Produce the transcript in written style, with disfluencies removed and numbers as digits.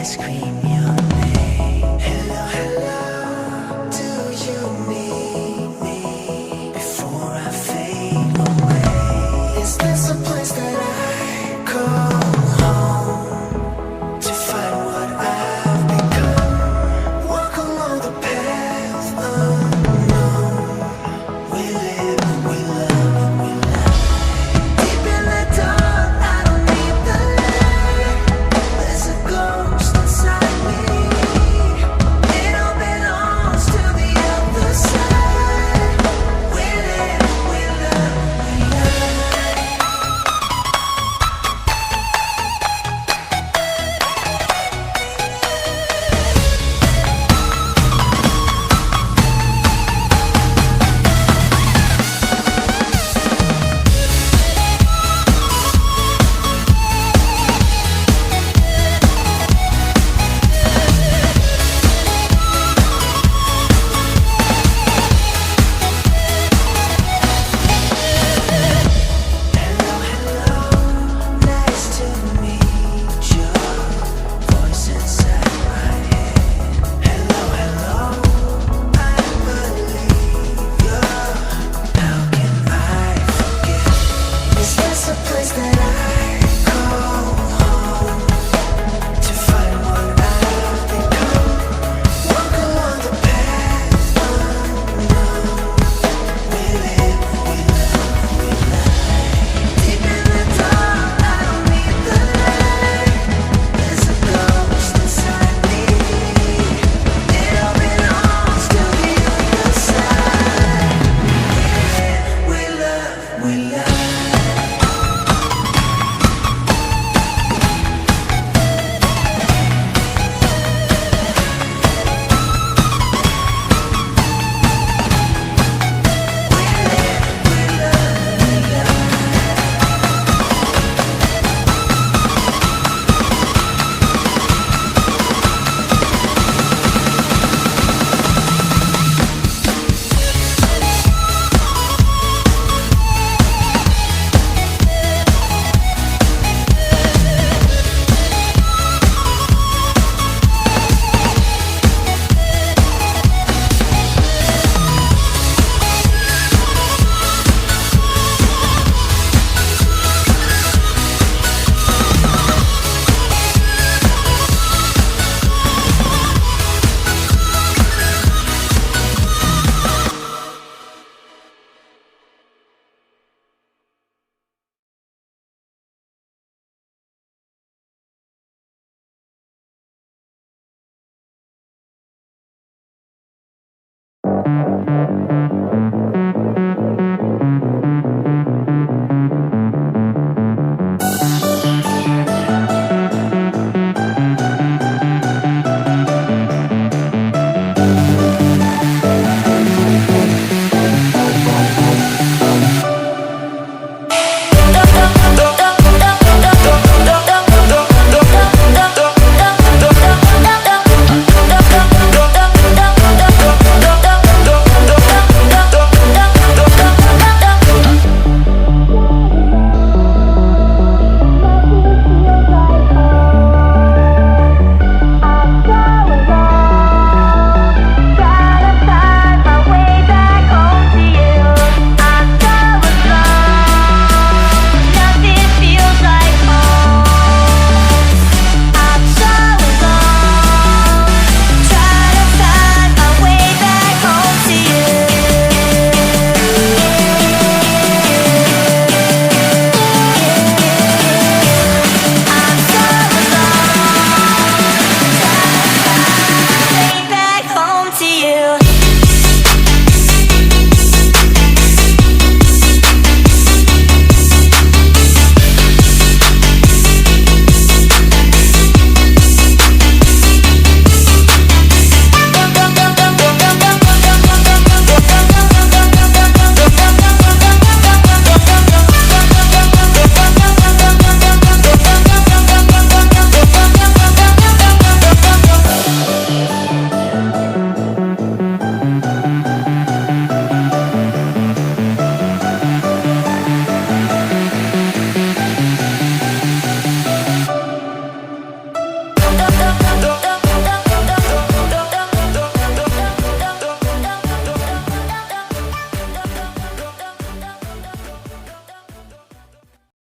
scream your name. Hello, hello, do you need me before I fade away? Is this a place that I call home to find what I've become? Walk along the path unknown. We live, we love, we love. Deep in the dark, I don't need the light. There's a ghost inside me. It all belongs to the other side. We live, we love, we love. Hello, hello, nice to meet you. Voice inside my head. Hello, hello, I believe you. How can I forget? Is this a place that I call home to find what I've become? Walk along the path unknown. We live, we love, we love. Deep in the dark, I don't need the light. There's a ghost inside me. It all belongs to the other side. We live, we love, we love.